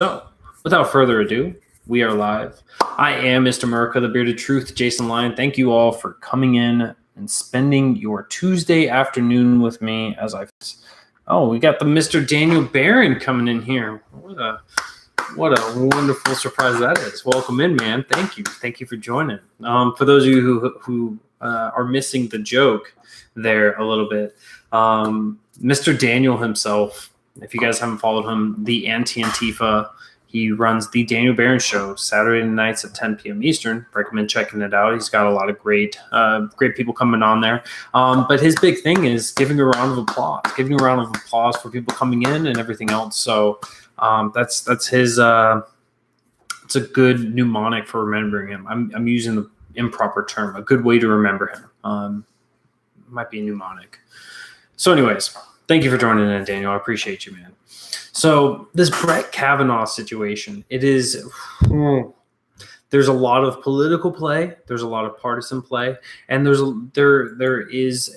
So, without further ado, we are live. I am Mr. America, the Bearded Truth, Jason Lyon. Thank you all for coming in and spending your Tuesday afternoon with me as we got the Mr. Daniel Barron coming in here. What a wonderful surprise that is. Welcome in, man. Thank you for joining. For those of you who are missing the joke there a little bit, Mr. Daniel himself, if you guys haven't followed him, the Anti-Antifa, he runs the Daniel Barron Show Saturday nights at 10 p.m. Eastern. Recommend checking it out. He's got a lot of great people coming on there. But his big thing is giving a round of applause for people coming in and everything else. So that's his. It's a good mnemonic for remembering him. I'm using the improper term. A good way to remember him. Might be a mnemonic. So, anyways, thank you for joining in, Daniel. I appreciate you, man. So this Brett Kavanaugh situation, there's a lot of political play, there's a lot of partisan play, and there is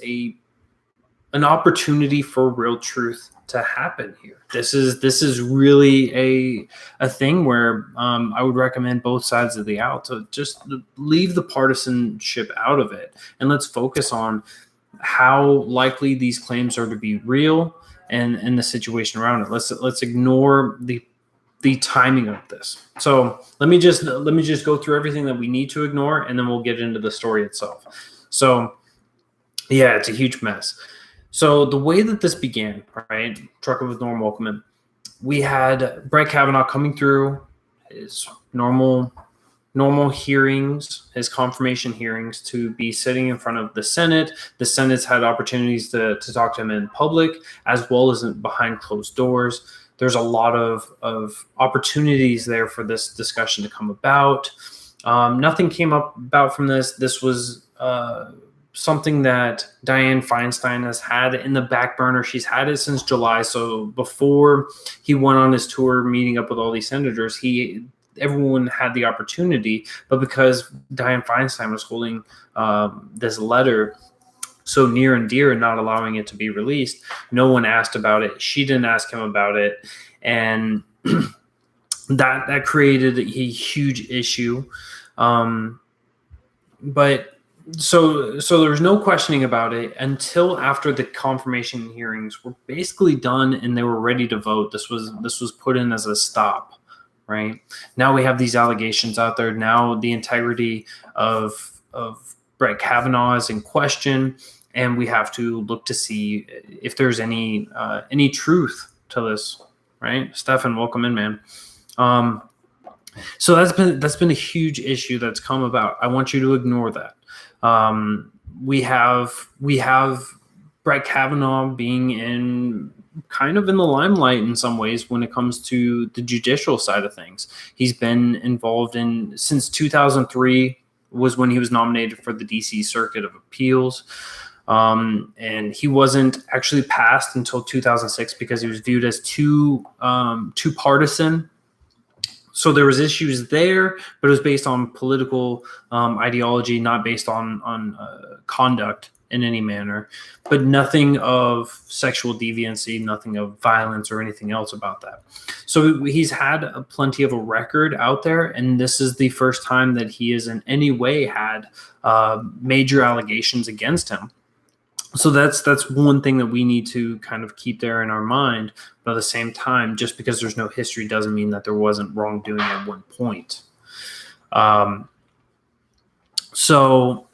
an opportunity for real truth to happen here. This is really a thing where I would recommend both sides of the aisle to just leave the partisanship out of it, and let's focus on how likely these claims are to be real and the situation around it. Let's ignore the timing of this. So let me just go through everything that we need to ignore, and then we'll get into the story itself. So yeah, it's a huge mess. So the way that this began, right? Trucking with Norm Welcome, we had Brett Kavanaugh coming through his normal hearings, his confirmation hearings, to be sitting in front of the Senate. The Senate's had opportunities to talk to him in public as well as behind closed doors. There's a lot of opportunities there for this discussion to come about. Nothing came about from this. This was something that Dianne Feinstein has had in the back burner. She's had it since July. So before he went on his tour meeting up with all these senators, everyone had the opportunity, but because Dianne Feinstein was holding this letter so near and dear and not allowing it to be released, no one asked about it. She didn't ask him about it, and that created a huge issue. But so there was no questioning about it until after the confirmation hearings were basically done and they were ready to vote. This was put in as a stop. Right now we have these allegations out there. Now the integrity of Brett Kavanaugh is in question, and we have to look to see if there's any truth to this. Right, Stefan, welcome in, man. So that's been a huge issue that's come about. I want you to ignore that. We have Brett Kavanaugh being kind of in the limelight in some ways when it comes to the judicial side of things. He's been involved since 2003 was when he was nominated for the DC Circuit of Appeals. And he wasn't actually passed until 2006 because he was viewed as too partisan. So there was issues there, but it was based on political ideology, not based on conduct in any manner, but nothing of sexual deviancy, nothing of violence or anything else about that. So he's had plenty of a record out there, and this is the first time that he has in any way had major allegations against him. So that's one thing that we need to kind of keep there in our mind. But at the same time, just because there's no history doesn't mean that there wasn't wrongdoing at one point. So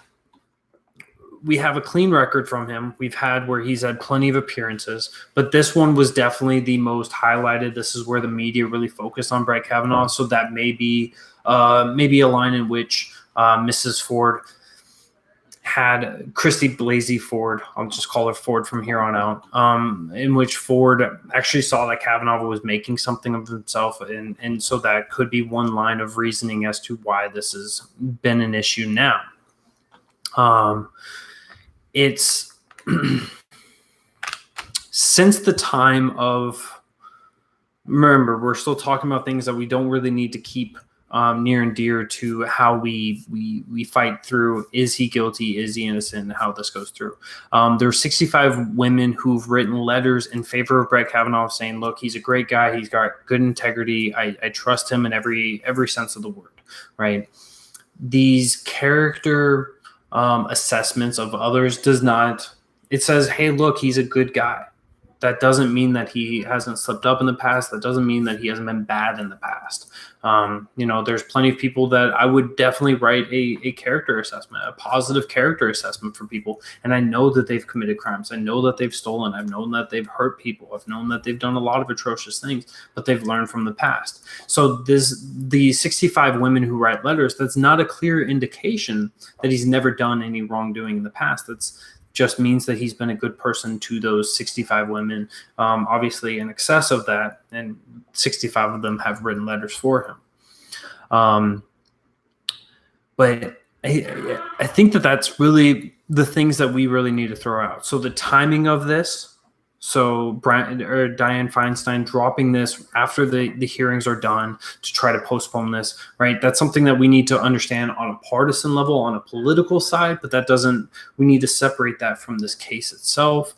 we have a clean record from him. We've had where he's had plenty of appearances, but this one was definitely the most highlighted. This is where the media really focused on Brett Kavanaugh. So that may be a line in which Mrs. Ford had Christy Blasey Ford, I'll just call her Ford from here on out, in which Ford actually saw that Kavanaugh was making something of himself. And so that could be one line of reasoning as to why this has been an issue now. It's since the time of, remember, we're still talking about things that we don't really need to keep near and dear to how we fight through, is he guilty, is he innocent, and how this goes through. There are 65 women who've written letters in favor of Brett Kavanaugh saying, look, he's a great guy, he's got good integrity, I trust him in every sense of the word, right? These character assessments of others does not, it says, hey, look, he's a good guy. That doesn't mean that he hasn't slipped up in the past. That doesn't mean that he hasn't been bad in the past. There's plenty of people that I would definitely write a character assessment, a positive character assessment for people. And I know that they've committed crimes. I know that they've stolen. I've known that they've hurt people. I've known that they've done a lot of atrocious things, but they've learned from the past. So the 65 women who write letters, that's not a clear indication that he's never done any wrongdoing in the past. That's just means that he's been a good person to those 65 women, obviously in excess of that, and 65 of them have written letters for him. But I think that that's really the things that we really need to throw out. So the timing of this, so Dianne Feinstein dropping this after the hearings are done to try to postpone this, right? That's something that we need to understand on a partisan level, on a political side, but we need to separate that from this case itself.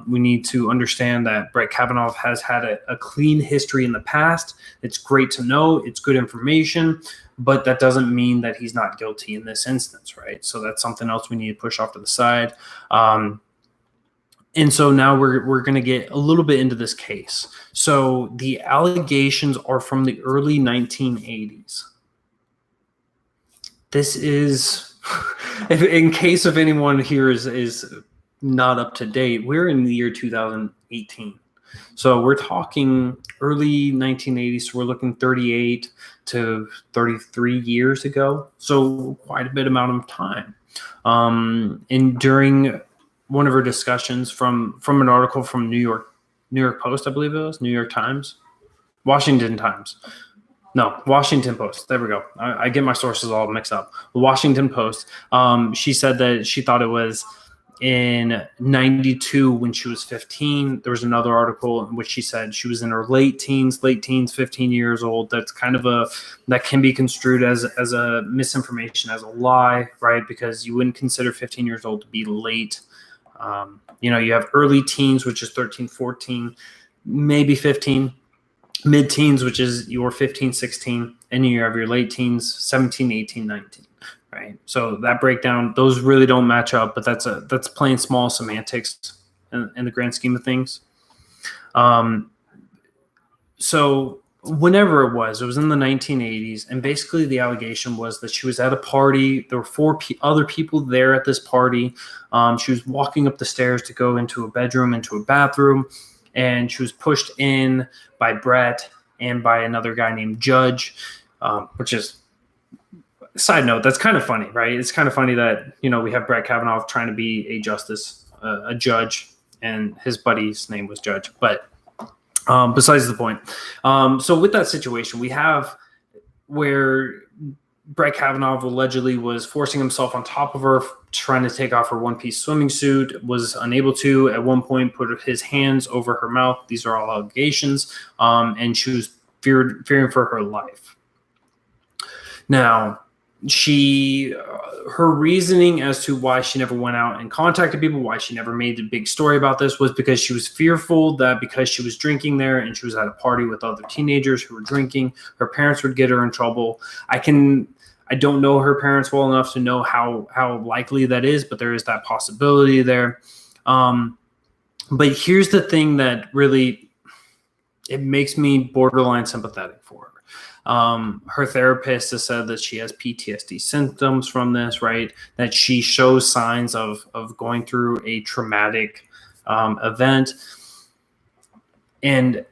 We need to understand that Brett Kavanaugh has had a clean history in the past. It's great to know. It's good information, but that doesn't mean that he's not guilty in this instance, right? So that's something else we need to push off to the side. And so now we're going to get a little bit into this case. So the allegations are from the early 1980s. This is, in case of anyone here is not up to date, we're in the year 2018. So we're talking early 1980s. So we're looking 38 to 33 years ago. So quite a bit amount of time. And during one of her discussions from an article from New York Post, I believe it was, New York Times, Washington Post. There we go. I get my sources all mixed up. The Washington Post. She said that she thought it was in 92 when she was 15. There was another article in which she said she was in her late teens, 15 years old. That's kind of that can be construed as a misinformation, as a lie, right? Because you wouldn't consider 15 years old to be late. You have early teens, which is 13, 14, maybe 15, mid-teens, which is your 15, 16, and you have your late teens, 17, 18, 19, right? So that breakdown, those really don't match up, but that's plain small semantics in the grand scheme of things. So whenever it was in the 1980s, and basically the allegation was that she was at a party. There were four other people there at this party. She was walking up the stairs to go into a bedroom, into a bathroom, and she was pushed in by Brett and by another guy named Judge, which is, side note, that's kind of funny, right? It's kind of funny that, we have Brett Kavanaugh trying to be a judge, and his buddy's name was Judge, but besides the point. So with that situation, we have where Brett Kavanaugh allegedly was forcing himself on top of her, trying to take off her one-piece swimming suit, was unable to, at one point, put his hands over her mouth. These are all allegations. And she was fearing for her life. Now, her reasoning as to why she never went out and contacted people, why she never made a big story about this, was because she was fearful that because she was drinking there and she was at a party with other teenagers who were drinking, her parents would get her in trouble. I don't know her parents well enough to know how likely that is, but there is that possibility there. But here's the thing that really, it makes me borderline sympathetic for her. Her therapist has said that she has PTSD symptoms from this, right? That she shows signs of going through a traumatic event. And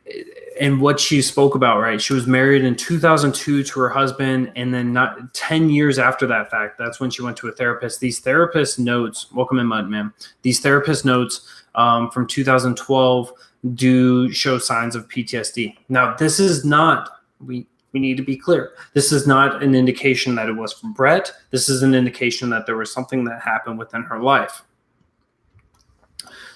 what she spoke about, right? She was married in 2002 to her husband, and then not 10 years after that fact, that's when she went to a therapist. These therapist notes, welcome in, Mud Man. These therapist notes from 2012 do show signs of PTSD. Now, this is not, we need to be clear. This is not an indication that it was from Brett. This is an indication that there was something that happened within her life.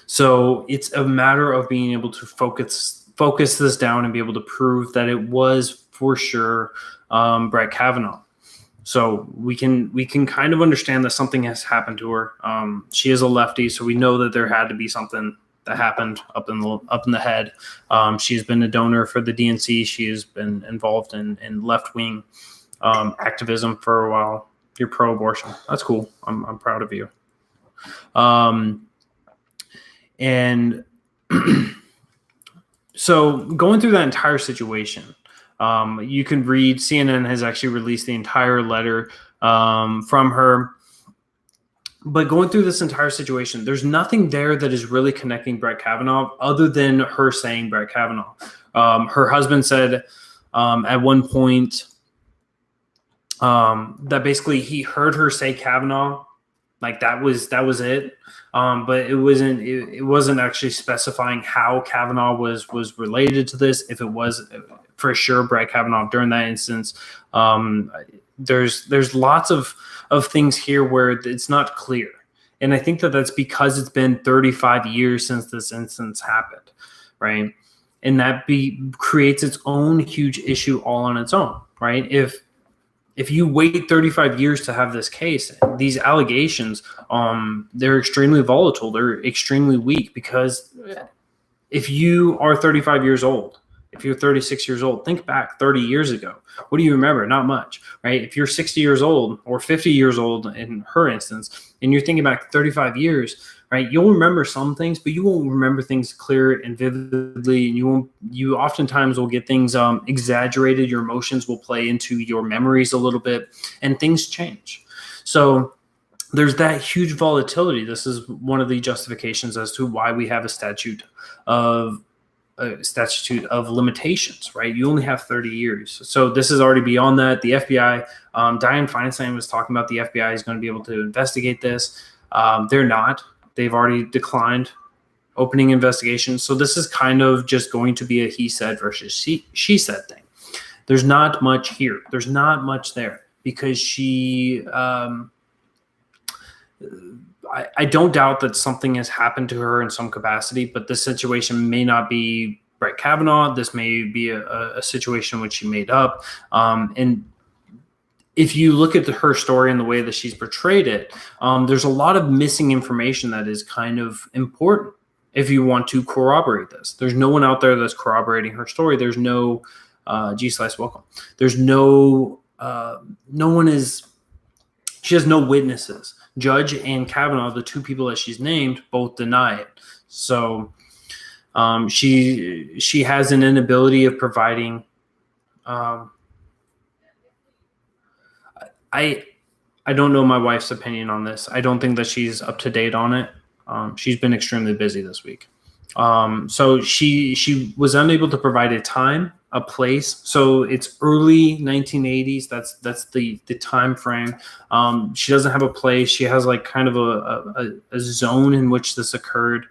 So it's a matter of being able to focus this down and be able to prove that it was for sure Brett Kavanaugh. So we can kind of understand that something has happened to her. She is a lefty, so we know that there had to be something that happened up in the head. She's been a donor for the DNC. She has been involved in left wing activism for a while. You're pro-abortion. That's cool. I'm proud of you. And so going through that entire situation, you can read, CNN has actually released the entire letter from her. But going through this entire situation, there's nothing there that is really connecting Brett Kavanaugh other than her saying Brett Kavanaugh. Her husband said at one point that basically he heard her say Kavanaugh, like that was it. But it wasn't actually specifying how Kavanaugh was related to this. If it was for sure Brett Kavanaugh during that instance, there's lots of things here where it's not clear. And I think that that's because it's been 35 years since this instance happened, right? And that creates its own huge issue all on its own, right? If you wait 35 years to have this case, these allegations, they're extremely volatile. They're extremely weak because if you are 35 years old, if you're 36 years old, think back 30 years ago. What do you remember? Not much, right? If you're 60 years old or 50 years old in her instance, and you're thinking back 35 years, right? You'll remember some things, but you won't remember things clear and vividly. And you oftentimes will get things exaggerated. Your emotions will play into your memories a little bit, and things change. So there's that huge volatility. This is one of the justifications as to why we have a statute of limitations, right? You only have 30 years. So this is already beyond that. The FBI, Dianne Feinstein was talking about the FBI is going to be able to investigate this. They're not. They've already declined opening investigations. So this is kind of just going to be a he said versus she said thing. There's not much here. There's not much there because she I don't doubt that something has happened to her in some capacity, but this situation may not be Brett Kavanaugh. This may be a situation which she made up. And if you look at her story and the way that she's portrayed it, there's a lot of missing information that is kind of important if you want to corroborate this. There's no one out there that's corroborating her story. There's no G-Slice, welcome. There's no one is, she has no witnesses. Judge and Kavanaugh, the two people that she's named, both deny it. So she has an inability of providing. I don't know my wife's opinion on this. I don't think that she's up to date on it. She's been extremely busy this week. So she was unable to provide a time, a place. So it's early 1980s. That's the time frame. She doesn't have a place. She has like kind of a zone in which this occurred,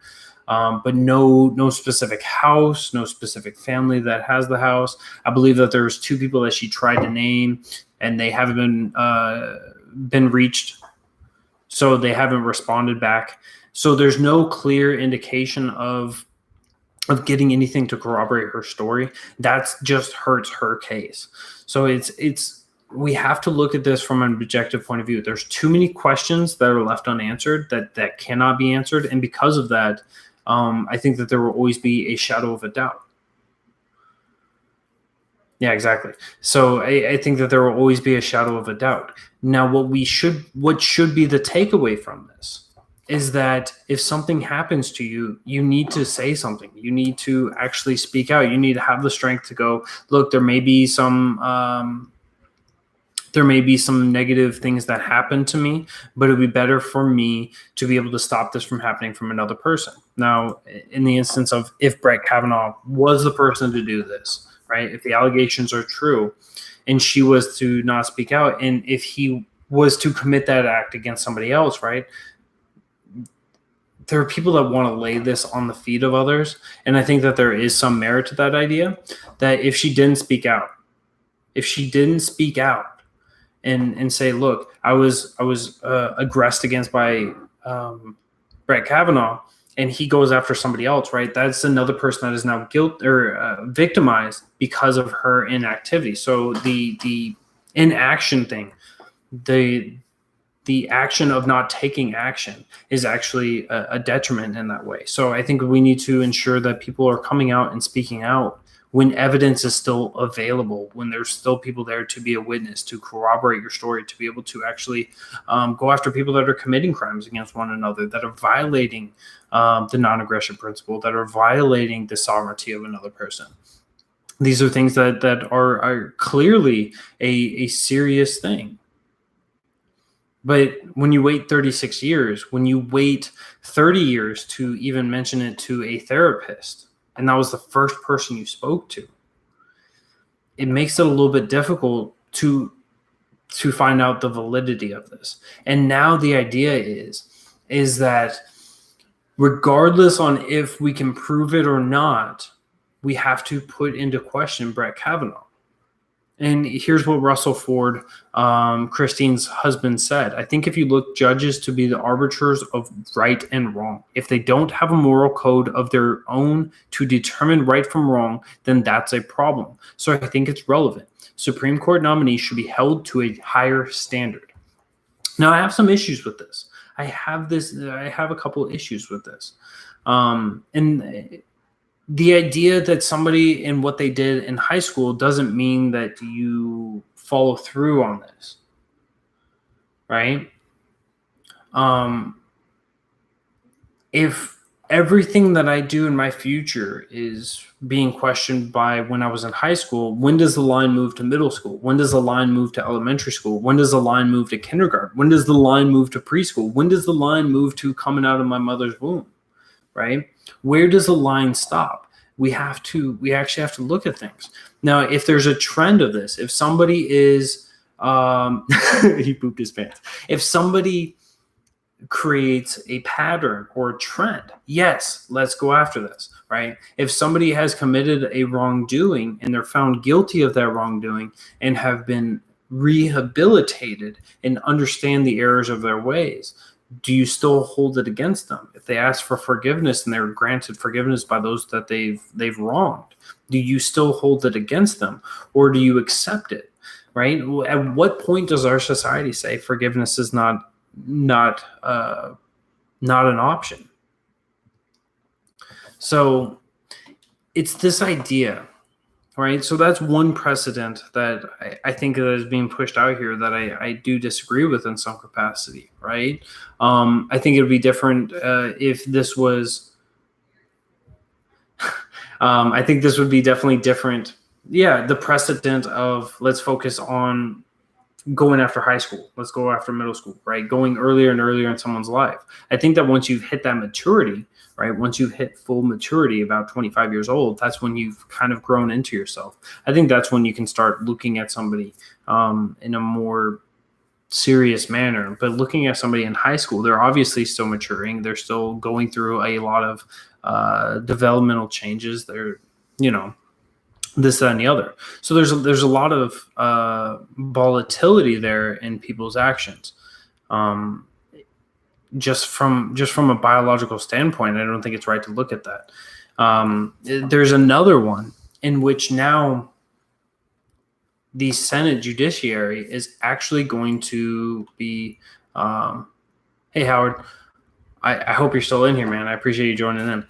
but no specific house, no specific family that has the house. I believe that there's two people that she tried to name, and they haven't been reached. So they haven't responded back. So there's no clear indication of getting anything to corroborate her story. That just hurts her case. So we have to look at this from an objective point of view. There's too many questions that are left unanswered that cannot be answered. And because of that, I think that there will always be a shadow of a doubt. Yeah, exactly. So I think that there will always be a shadow of a doubt. Now, what should be the takeaway from this is that if something happens to you, you need to say something. You need to actually speak out. You need to have the strength to go, look, there may be some negative things that happen to me, but it would be better for me to be able to stop this from happening from another person. Now, in the instance of if Brett Kavanaugh was the person to do this, right? If the allegations are true and she was to not speak out, and if he was to commit that act against somebody else, right? There are people that want to lay this on the feet of others. And I think that there is some merit to that idea, that if she didn't speak out and say, look, I was aggressed against by Brett Kavanaugh, and he goes after somebody else, right? That's another person that is now victimized because of her inactivity. So the inaction thing, the action of not taking action is actually a detriment in that way. So I think we need to ensure that people are coming out and speaking out when evidence is still available, when there's still people there to be a witness, to corroborate your story, to be able to actually go after people that are committing crimes against one another, that are violating the non-aggression principle, that are violating the sovereignty of another person. These are things that are clearly a serious thing. But when you wait 36 years, when you wait 30 years to even mention it to a therapist, and that was the first person you spoke to, it makes it a little bit difficult to find out the validity of this. And now the idea is that regardless on if we can prove it or not, we have to put into question Brett Kavanaugh. And here's what Russell Ford, Christine's husband, said. I think if you look judges to be the arbiters of right and wrong, if they don't have a moral code of their own to determine right from wrong, then that's a problem. So I think it's relevant. Supreme Court nominees should be held to a higher standard. Now, I have some issues with this. I have a couple of issues with this. And the idea that somebody in what they did in high school doesn't mean that you follow through on this, right? If everything that I do in my future is being questioned by when I was in high school, when does the line move to middle school? When does the line move to elementary school? When does the line move to kindergarten? When does the line move to preschool? When does the line move to coming out of my mother's womb, right? Where does the line stop? We actually have to look at things. Now, if there's a trend of this, if somebody is, he pooped his pants. If somebody creates a pattern or a trend, yes, let's go after this, right? If somebody has committed a wrongdoing and they're found guilty of that wrongdoing and have been rehabilitated and understand the errors of their ways, do you still hold it against them? If they ask for forgiveness and they're granted forgiveness by those that they've wronged, do you still hold it against them, or do you accept it? Right? At what point does our society say forgiveness is not an option? So it's this idea, right? So that's one precedent that I think that is being pushed out here that I do disagree with in some capacity, right? I think it would be different if this was, I think this would be definitely different. Yeah, the precedent of let's focus on going after high school. Let's go after middle school, right? Going earlier and earlier in someone's life. I think that once you've hit that maturity, right? Once you hit full maturity, about 25 years old, that's when you've kind of grown into yourself. I think that's when you can start looking at somebody in a more serious manner. But looking at somebody in high school, they're obviously still maturing. They're still going through a lot of developmental changes. They're, this, that, and the other. So there's a lot of volatility there in people's actions. Just from a biological standpoint, I don't think it's right to look at that. There's another one in which now the Senate judiciary is actually going to be, hey, Howard, I hope you're still in here, man. I appreciate you joining in.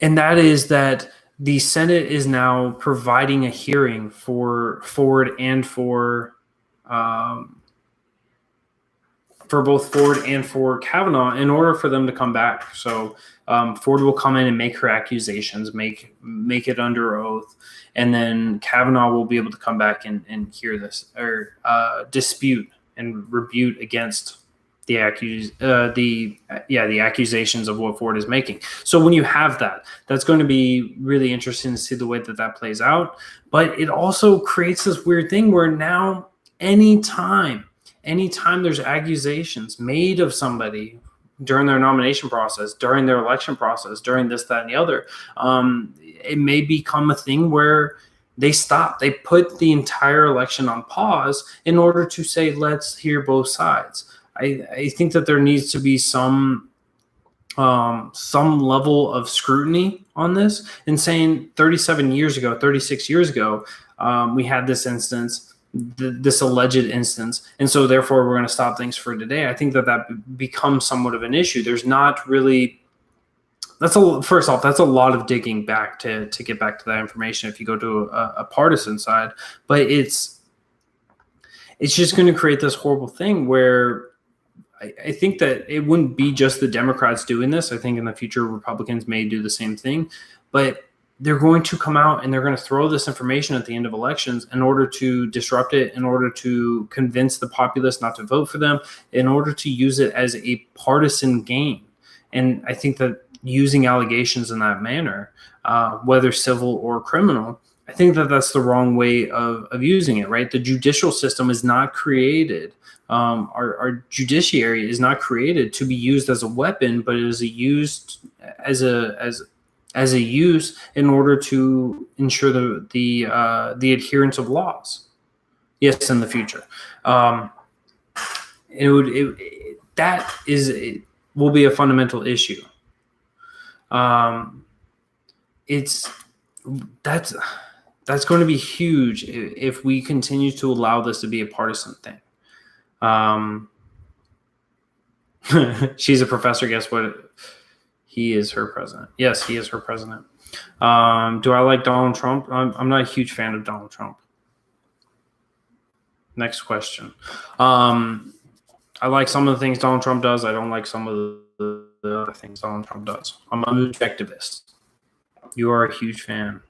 And that is that the Senate is now providing a hearing for Ford and for both Ford and for Kavanaugh in order for them to come back. So Ford will come in and make her accusations, make it under oath, and then Kavanaugh will be able to come back and hear this or dispute and rebut against the accusations of what Ford is making. So when you have that, that's going to be really interesting to see the way that plays out. But it also creates this weird thing where now anytime there's accusations made of somebody during their nomination process, during their election process, during this, that, and the other, it may become a thing where they stop. They put the entire election on pause in order to say, let's hear both sides. I think that there needs to be some level of scrutiny on this, and saying 36 years ago, we had this instance, this alleged instance, and so therefore we're going to stop things for today. I think that becomes somewhat of an issue. There's not really. First off, that's a lot of digging back to get back to that information if you go to a partisan side, but it's just going to create this horrible thing where I think that it wouldn't be just the Democrats doing this. I think in the future, Republicans may do the same thing, but they're going to come out and they're going to throw this information at the end of elections in order to disrupt it, in order to convince the populace not to vote for them, in order to use it as a partisan game. And I think that using allegations in that manner, whether civil or criminal, I think that that's the wrong way of using it, right? The judicial system is not created. Our judiciary is not created to be used as a weapon, but it is used as a use in order to ensure the adherence of laws. Yes, in the future, it will be a fundamental issue. That's going to be huge if we continue to allow this to be a partisan thing. She's a professor. Guess what? He is her president. Yes, he is her president. Do I like Donald Trump? I'm not a huge fan of Donald Trump. Next question. I like some of the things Donald Trump does. I don't like some of the other things Donald Trump does. I'm an objectivist. You are a huge fan.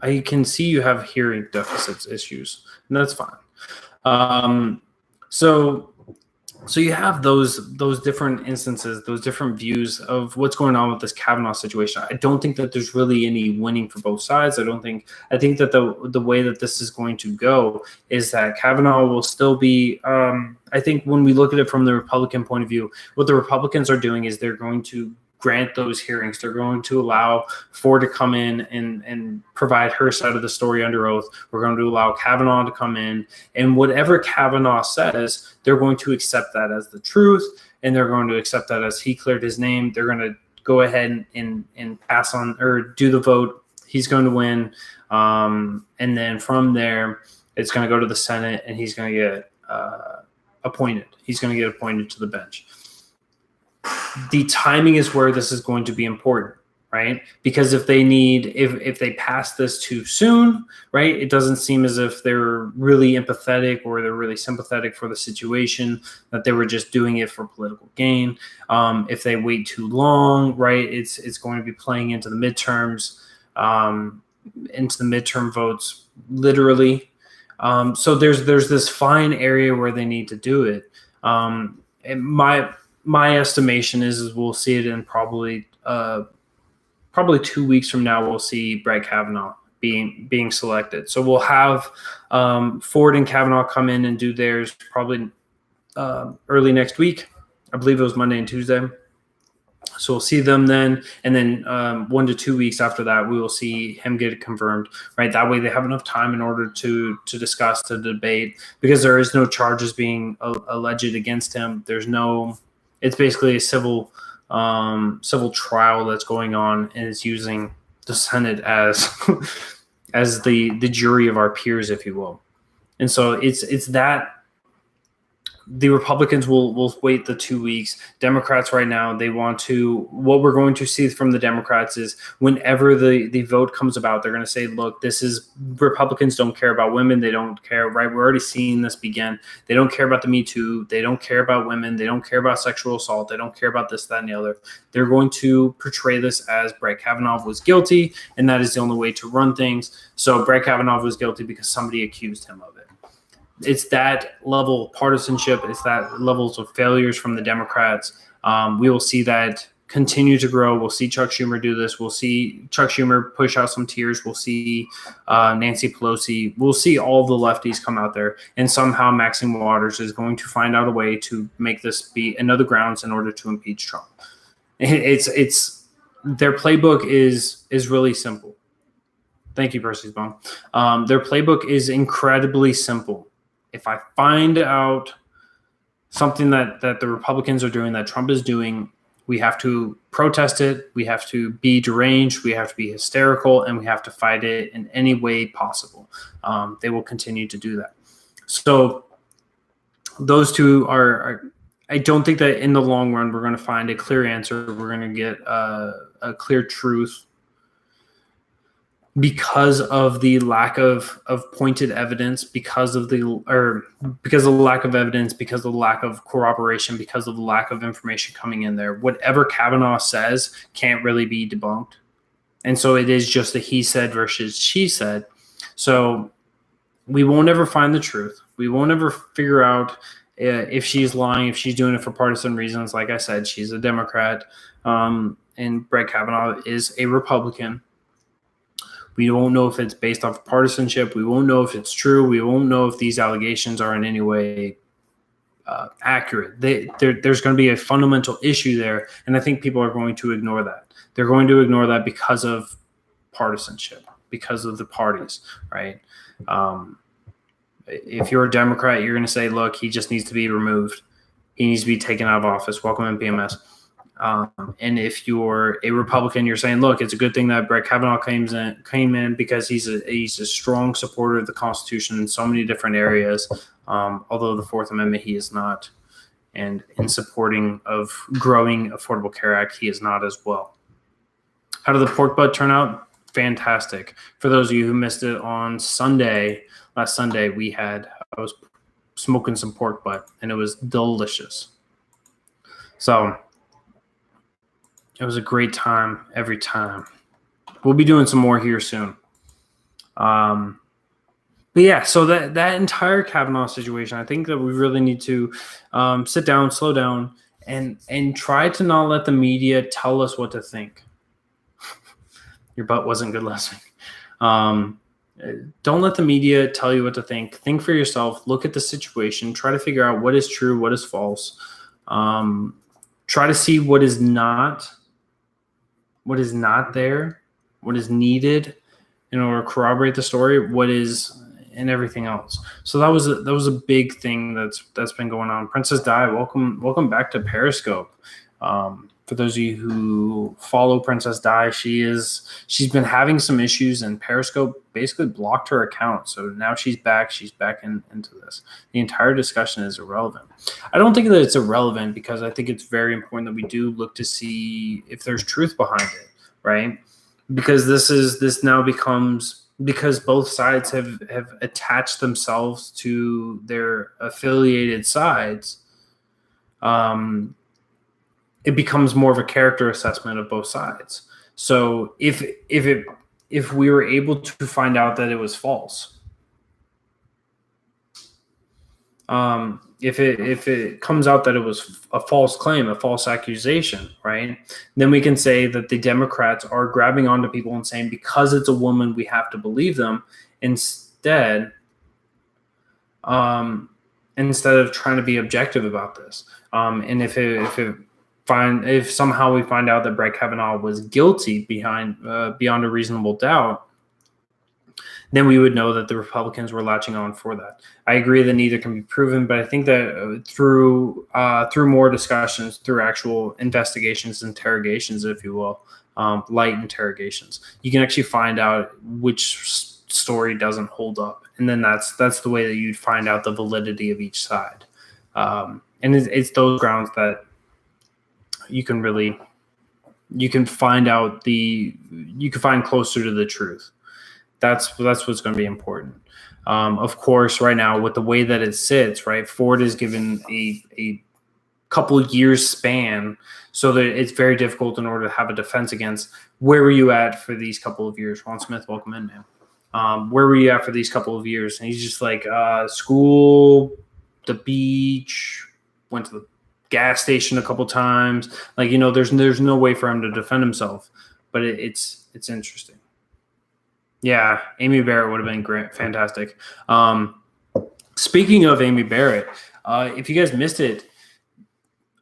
I can see you have hearing deficits issues, and that's fine. So you have those different instances, those different views of what's going on with this Kavanaugh situation. I don't think that there's really any winning for both sides. I think that the way that this is going to go is that Kavanaugh will still be, I think when we look at it from the Republican point of view, what the Republicans are doing is they're going to grant those hearings. They're going to allow Ford to come in and provide her side of the story under oath. We're going to allow Kavanaugh to come in, and whatever Kavanaugh says, they're going to accept that as the truth, and they're going to accept that as he cleared his name. They're going to go ahead and pass on or do the vote. He's going to win. And then from there, it's going to go to the Senate, and he's going to get appointed. He's going to get appointed to the bench. The timing is where this is going to be important, right? Because if they pass this too soon, right, it doesn't seem as if they're really empathetic or they're really sympathetic for the situation, that they were just doing it for political gain. If they wait too long, right, it's going to be playing into the midterms, into the midterm votes, literally. So there's this fine area where they need to do it. My estimation is we'll see it in probably 2 weeks from now. We'll see Brett Kavanaugh being selected. So we'll have Ford and Kavanaugh come in and do theirs probably early next week. I believe it was Monday and Tuesday. So we'll see them then, and then 1 to 2 weeks after that, we will see him get it confirmed. Right, that way they have enough time in order to discuss, to debate, because there is no charges being alleged against him. There's no. It's basically a civil trial that's going on, and it's using the Senate as the jury of our peers, if you will. And so it's that the Republicans will wait the 2 weeks. Democrats right now, what we're going to see from the Democrats is whenever the vote comes about, they're going to say, look, Republicans don't care about women. They don't care, right? We're already seeing this begin. They don't care about the Me Too. They don't care about women. They don't care about sexual assault. They don't care about this, that, and the other. They're going to portray this as Brett Kavanaugh was guilty, and that is the only way to run things. So Brett Kavanaugh was guilty because somebody accused him of it. It's that level of partisanship. It's that levels of failures from the Democrats. We will see that continue to grow. We'll see Chuck Schumer do this. We'll see Chuck Schumer push out some tiers. We'll see Nancy Pelosi. We'll see all the lefties come out there. And somehow Maxine Waters is going to find out a way to make this be another grounds in order to impeach Trump. It's their playbook is really simple. Thank you, Percy's Bone. Their playbook is incredibly simple. If I find out something that the Republicans are doing, that Trump is doing, we have to protest it. We have to be deranged. We have to be hysterical, and we have to fight it in any way possible. They will continue to do that. So those two are I don't think that in the long run we're going to find a clear answer. We're going to get a clear truth because of the lack of pointed evidence, because of the lack of evidence, because of the lack of corroboration, because of the lack of information coming in there. Whatever Kavanaugh says can't really be debunked. And so it is just a he said versus she said. So we won't ever find the truth. We won't ever figure out if she's lying, if she's doing it for partisan reasons. Like I said, she's a Democrat, and Brett Kavanaugh is a Republican. We won't know if it's based off partisanship. We won't know if it's true. We won't know if these allegations are in any way accurate. There's going to be a fundamental issue there, and I think people are going to ignore that. They're going to ignore that because of partisanship, because of the parties, right? If you're a Democrat, you're going to say, look, he just needs to be removed. He needs to be taken out of office. Welcome in PMS. And if you're a Republican, you're saying, look, it's a good thing that Brett Kavanaugh came in because he's a strong supporter of the Constitution in so many different areas, although the Fourth Amendment he is not. And in supporting of growing Affordable Care Act, he is not as well. How did the pork butt turn out? Fantastic. For those of you who missed it on last Sunday, I was smoking some pork butt, and it was delicious. So it was a great time every time. We'll be doing some more here soon. But yeah, so that entire Kavanaugh situation, I think that we really need to sit down, slow down, and try to not let the media tell us what to think. Your butt wasn't good last week. Don't let the media tell you what to think. Think for yourself. Look at the situation. Try to figure out what is true, what is false. Try to see what is not there, what is needed in order to corroborate the story, what is, and everything else. So that was a big thing that's been going on. Princess Di, welcome back to Periscope. For those of you who follow Princess Di, she's been having some issues, and Periscope basically blocked her account. So now she's back. She's back into this. The entire discussion is irrelevant. I don't think that it's irrelevant because I think it's very important that we do look to see if there's truth behind it, right? Because this now becomes, because both sides have attached themselves to their affiliated sides. It becomes more of a character assessment of both sides. So if we were able to find out that it was false, if it comes out that it was a false claim, a false accusation, right, then we can say that the Democrats are grabbing onto people and saying, because it's a woman, we have to believe them, instead of trying to be objective about this. And if somehow we find out that Brett Kavanaugh was guilty beyond a reasonable doubt, then we would know that the Republicans were latching on for that. I agree that neither can be proven, but I think that through more discussions, through actual investigations, interrogations, if you will, light interrogations, you can actually find out which story doesn't hold up, and then that's the way that you'd find out the validity of each side. And it's those grounds that you can find closer to the truth. That's what's going to be important. Of course, right now with the way that it sits, right, Ford is given a couple years span, so that it's very difficult in order to have a defense against. Where were you at for these couple of years? Ron Smith, welcome in, man. Where were you at for these couple of years? And he's just like, school, the beach, went to the gas station a couple times. Like, there's no way for him to defend himself, but it's interesting. Yeah, Amy Barrett would have been great, fantastic. Speaking of Amy Barrett, if you guys missed it,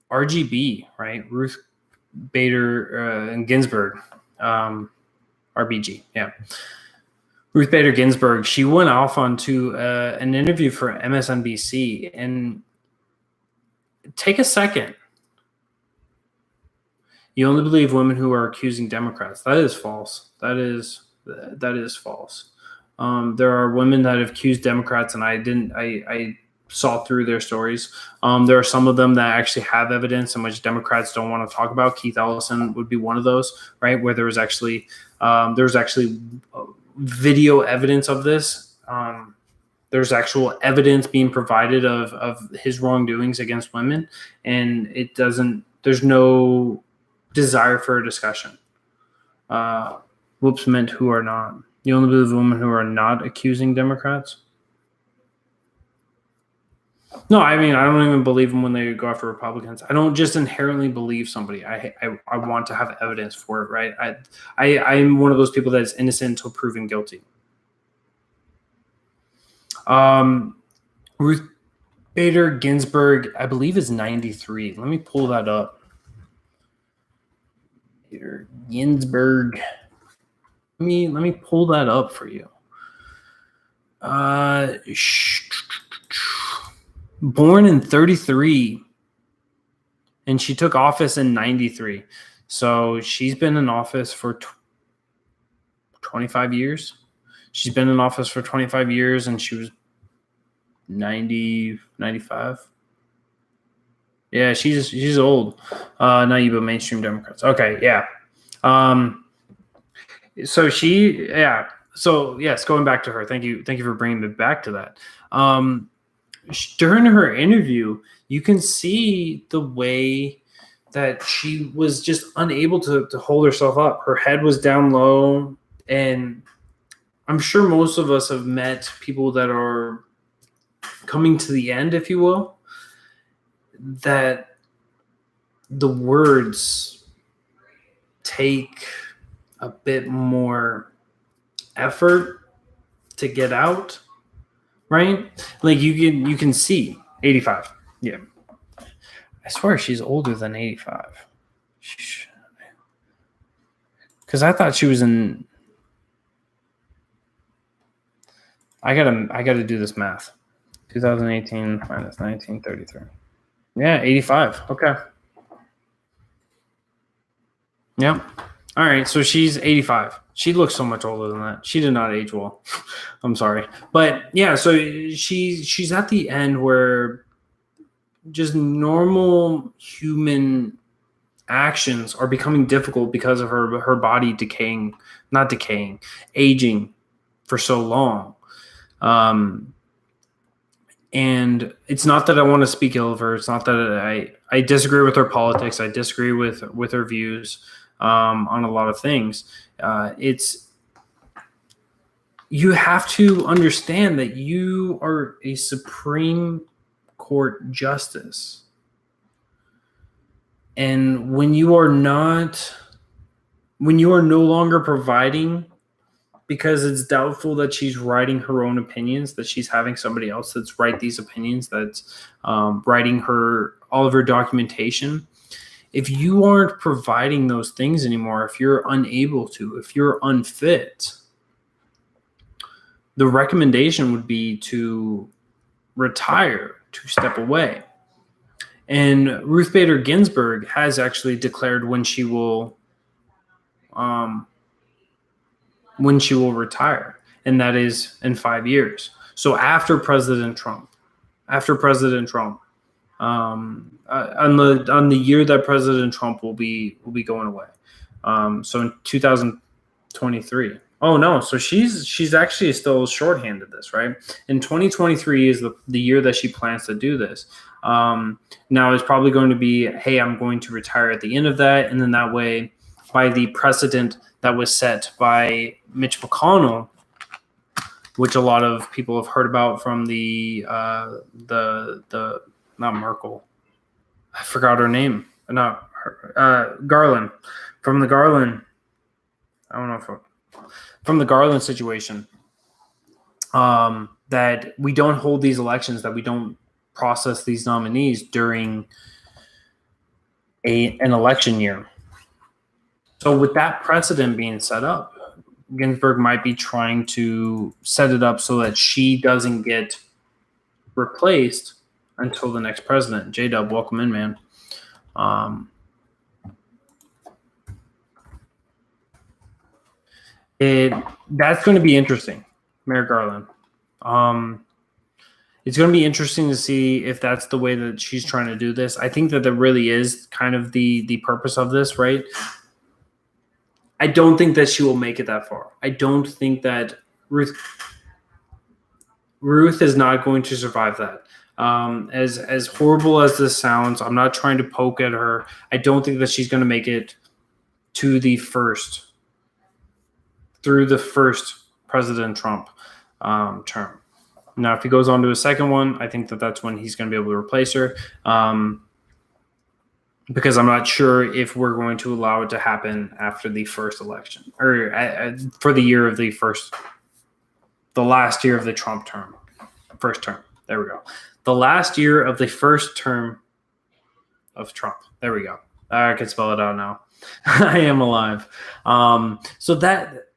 RGB, right? Ruth Bader and Ginsburg, RBG, yeah. Ruth Bader Ginsburg, she went off onto an interview for MSNBC, and take a second. You only believe women who are accusing Democrats. That is false. That is false. There are women that have accused Democrats, and I saw through their stories. There are some of them that actually have evidence in which Democrats don't want to talk about. Keith Ellison would be one of those, right? Where there was actually video evidence of this. There's actual evidence being provided of his wrongdoings against women, and there's no desire for a discussion. Meant who are not. You only believe women who are not accusing Democrats? No, I mean, I don't even believe them when they go after Republicans. I don't just inherently believe somebody. I want to have evidence for it, right? I'm one of those people that is innocent until proven guilty. Ruth Bader Ginsburg, I believe, is 93. Let me pull that up. Bader Ginsburg. Let me pull that up for you. Born in 33, and she took office in 93. So she's been in office for 25 years. She's been in office for 25 years, and she was 95. Yeah, she's old. Not you, but mainstream Democrats. Okay, yeah. So yes, going back to her. Thank you for bringing me back to that. During her interview, you can see the way that she was just unable to hold herself up. Her head was down low, and I'm sure most of us have met people that are coming to the end, if you will, that the words take a bit more effort to get out, right? Like you can see 85. Yeah. I swear she's older than 85. Because I thought she was in. I gotta do this math. 2018 minus 1933. Yeah, 85. Okay. Yep. All right, so she's 85. She looks so much older than that. She did not age well. I'm sorry. But yeah, so she's at the end where just normal human actions are becoming difficult because of her body aging for so long. And it's not that I want to speak ill of her. It's not that I disagree with her politics. I disagree with her views on a lot of things. You have to understand that you are a Supreme Court justice. And when you are no longer providing, because it's doubtful that she's writing her own opinions, that she's having somebody else that's write these opinions, that's writing all of her documentation. If you aren't providing those things anymore, if you're unable to, if you're unfit, the recommendation would be to retire, to step away. And Ruth Bader Ginsburg has actually declared when she will retire, and that is in 5 years. So after President Trump, on the year that President Trump will be going away. So in 2023. Oh no, so she's actually still shorthanded this, right? In 2023 is the year that she plans to do this. Now it's probably going to be, hey, I'm going to retire at the end of that, and then that way, by the precedent that was set by Mitch McConnell, which a lot of people have heard about from the not Merkel, I forgot her name, not her, Garland, from the Garland, I don't know if from the Garland situation, that we don't hold these elections, that we don't process these nominees during an election year. So with that precedent being set up, Ginsburg might be trying to set it up so that she doesn't get replaced until the next president. J-Dub, welcome in, man. That's going to be interesting, Merrick Garland. It's going to be interesting to see if that's the way that she's trying to do this. I think that really is kind of the purpose of this, right? I don't think that she will make it that far. I don't think that Ruth is not going to survive that. As horrible as this sounds, I'm not trying to poke at her. I don't think that she's going to make it to through the first President Trump term. Now, if he goes on to a second one, I think that that's when he's going to be able to replace her. Because I'm not sure if we're going to allow it to happen after the first election or for the year of the last year of the Trump term, first term. There we go. The last year of the first term of Trump. There we go. I can spell it out now. I am alive. So that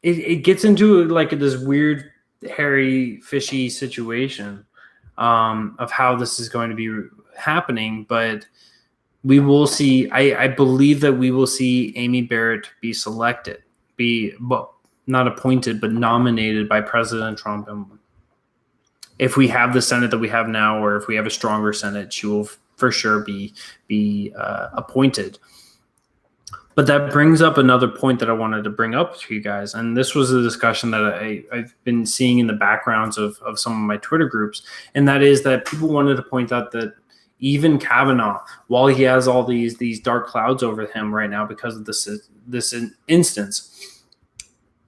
it gets into like this weird, hairy, fishy situation of how this is going to be happening, but we will see. I believe that we will see Amy Barrett be selected, not appointed, but nominated by President Trump. And if we have the Senate that we have now, or if we have a stronger Senate, she will for sure be appointed. But that brings up another point that I wanted to bring up to you guys. And this was a discussion that I've been seeing in the backgrounds of some of my Twitter groups. And that is that people wanted to point out that even Kavanaugh, while he has all these dark clouds over him right now because of this instance,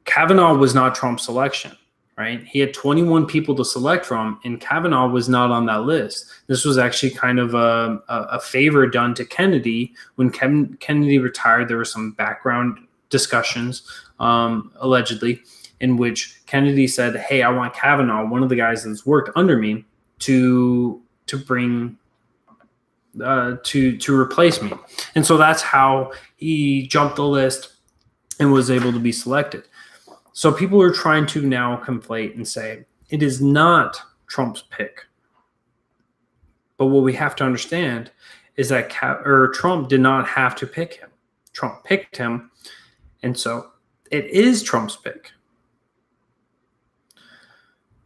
Kavanaugh was not Trump's selection. Right? He had 21 people to select from, and Kavanaugh was not on that list. This was actually kind of a favor done to Kennedy. When Kennedy retired, there were some background discussions, allegedly, in which Kennedy said, hey, I want Kavanaugh, one of the guys that's worked under me, to bring to replace me. And so that's how he jumped the list and was able to be selected. So people are trying to now conflate and say it is not Trump's pick. But what we have to understand is that Trump did not have to pick him. Trump picked him, and so it is Trump's pick.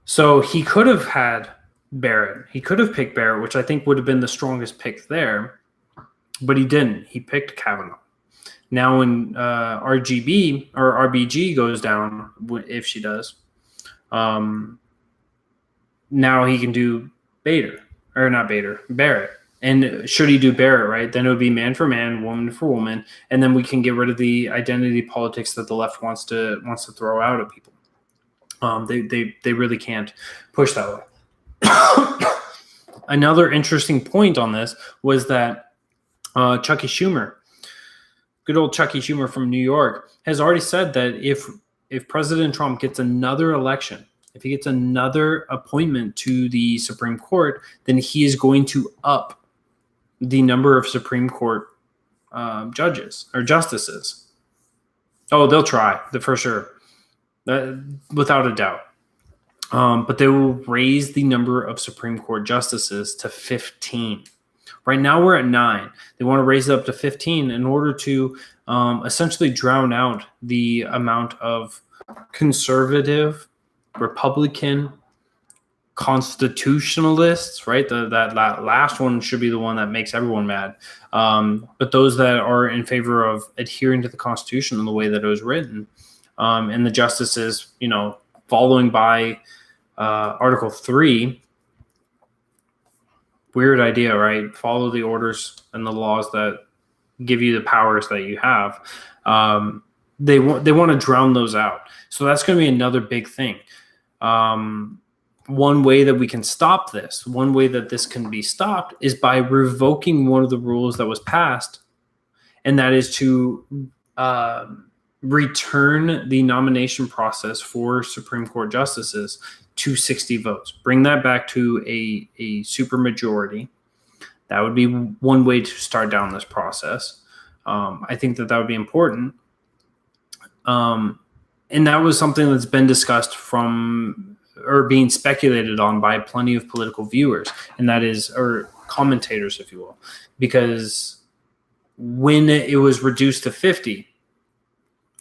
So he could have had Barrett. He could have picked Barrett, which I think would have been the strongest pick there, but he didn't. He picked Kavanaugh. Now when RGB or RBG goes down, if she does, now he can do Barrett. And should he do Barrett, right, then it would be man for man, woman for woman, and then we can get rid of the identity politics that the left wants to throw out at people. They really can't push that way. Another interesting point on this was that Chucky Schumer, good old Chucky Schumer from New York, has already said that if President Trump gets another election, if he gets another appointment to the Supreme Court, then he is going to up the number of Supreme Court judges or justices. Oh, they'll try, for sure, without a doubt. But they will raise the number of Supreme Court justices to 15. Right now we're at 9. They want to raise it up to 15 in order to essentially drown out the amount of conservative, Republican, constitutionalists, right? That last one should be the one that makes everyone mad. But those that are in favor of adhering to the Constitution in the way that it was written, and the justices, following by Article 3, weird idea, right? Follow the orders and the laws that give you the powers that you have. They want to drown those out. So that's going to be another big thing. One way that we can stop this, one way that this can be stopped, is by revoking one of the rules that was passed, and that is to return the nomination process for Supreme Court justices to 60 votes. Bring that back to a supermajority. That would be one way to start down this process. I think that would be important. And that was something that's been discussed or being speculated on by plenty of political viewers, and that is, or commentators, if you will, because when it was reduced to 50,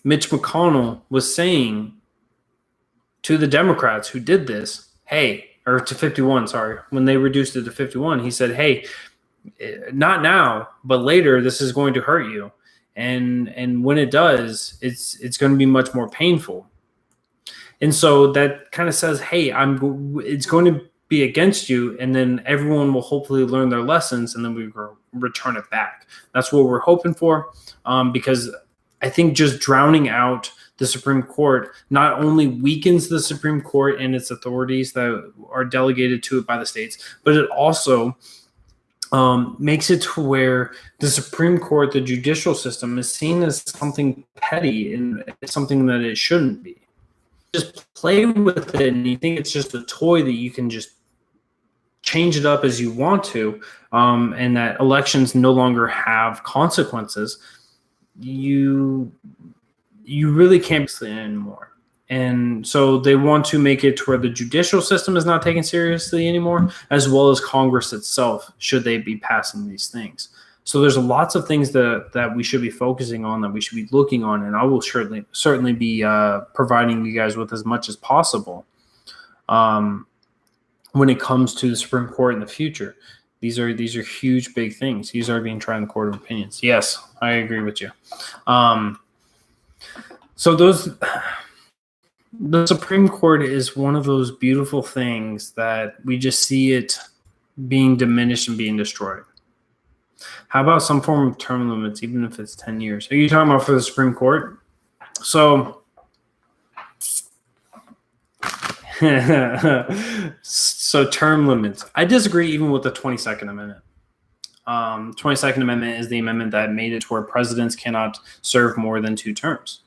Mitch McConnell was saying to the Democrats who did this, hey, or to 51, sorry, when they reduced it to 51, he said, hey, not now, but later, this is going to hurt you. And when it does, it's going to be much more painful. And so that kind of says, hey, it's going to be against you, and then everyone will hopefully learn their lessons, and then we return it back. That's what we're hoping for, because I think just drowning out the Supreme Court not only weakens the Supreme Court and its authorities that are delegated to it by the states, but it also makes it to where the Supreme Court, the judicial system, is seen as something petty and something that it shouldn't be. Just play with it, and you think it's just a toy that you can just change it up as you want to, and that elections no longer have consequences. You really can't be it anymore. And so they want to make it to where the judicial system is not taken seriously anymore, as well as Congress itself, should they be passing these things. So there's lots of things that we should be focusing on, that we should be looking on, and I will certainly be providing you guys with as much as possible when it comes to the Supreme Court in the future. These are huge, big things. These are being tried in the court of opinions. Yes, I agree with you. So the Supreme Court is one of those beautiful things that we just see it being diminished and being destroyed. How about some form of term limits, even if it's 10 years? Are you talking about for the Supreme Court? So, term limits. I disagree even with the 22nd Amendment. 22nd Amendment is the amendment that made it to where presidents cannot serve more than 2 terms.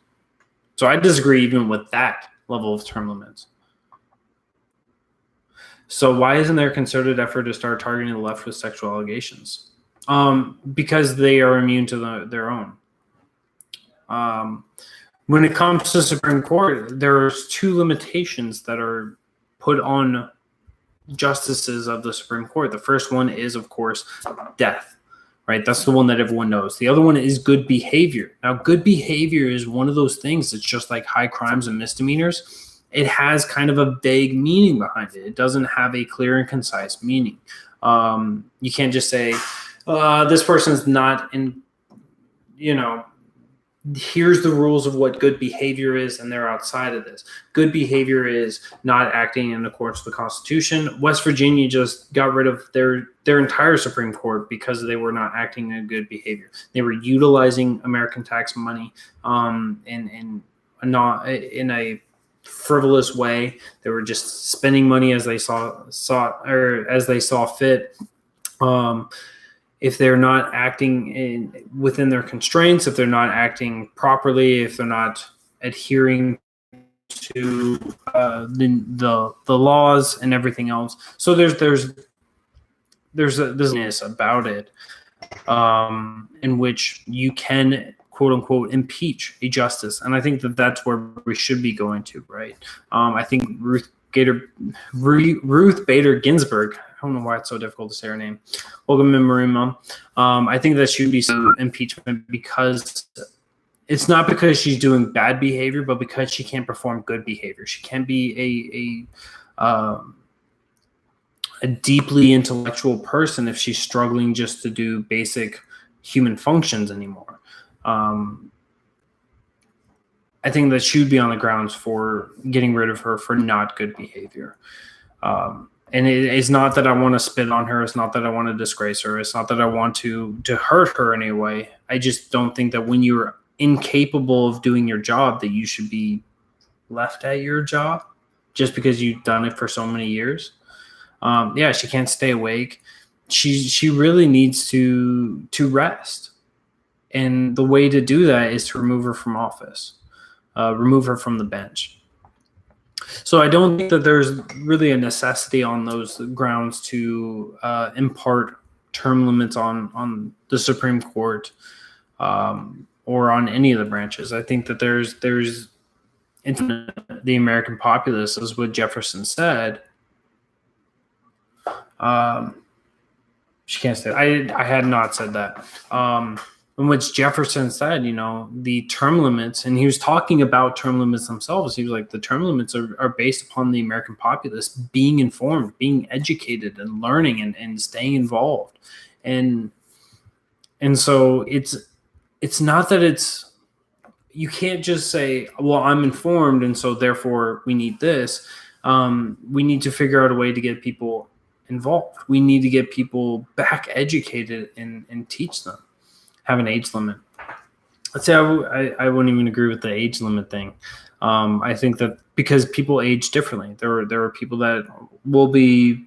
So I disagree even with that level of term limits. So why isn't there a concerted effort to start targeting the left with sexual allegations? Because they are immune to their own. When it comes to the Supreme Court, there's 2 limitations that are put on justices of the Supreme Court. The first one is, of course, death, right? That's the one that everyone knows. The other one is good behavior. Now, good behavior is one of those things that's just like high crimes and misdemeanors. It has kind of a vague meaning behind it. It doesn't have a clear and concise meaning. You can't just say, this person's not in, here's the rules of what good behavior is, and they're outside of this. Good behavior is not acting in accordance with the Constitution. West Virginia just got rid of their entire Supreme Court because they were not acting in good behavior. They were utilizing American tax money in a frivolous way. They were just spending money as they saw fit. If they're not acting within their constraints, if they're not acting properly, if they're not adhering to the laws and everything else. So there's a business about it in which you can, quote unquote, impeach a justice, and I think that's where we should be going to, right? I think Ruth Bader Ginsburg. I don't know why it's so difficult to say her name. Welcome, memory, Mom. I think that should be some impeachment, because it's not because she's doing bad behavior, but because she can't perform good behavior. She can't be a deeply intellectual person if she's struggling just to do basic human functions anymore. I think that she would be on the grounds for getting rid of her for not good behavior. And it's not that I want to spit on her. It's not that I want to disgrace her. It's not that I want to hurt her in any way. I just don't think that when you're incapable of doing your job, that you should be left at your job just because you've done it for so many years. She can't stay awake. She really needs to rest. And the way to do that is to remove her from office, remove her from the bench. So I don't think that there's really a necessity on those grounds to impart term limits on the Supreme Court or on any of the branches. I think that there's into the American populace, as what Jefferson said. She can't say that. I had not said that. In which Jefferson said, the term limits, and he was talking about term limits themselves. He was like, the term limits are based upon the American populace being informed, being educated, and learning and staying involved. And so it's not that you can't just say, well, I'm informed, and so therefore we need this. We need to figure out a way to get people involved. We need to get people back educated and teach them. Have an age limit. Let's say I wouldn't even agree with the age limit thing. I think that because people age differently, there are people that will be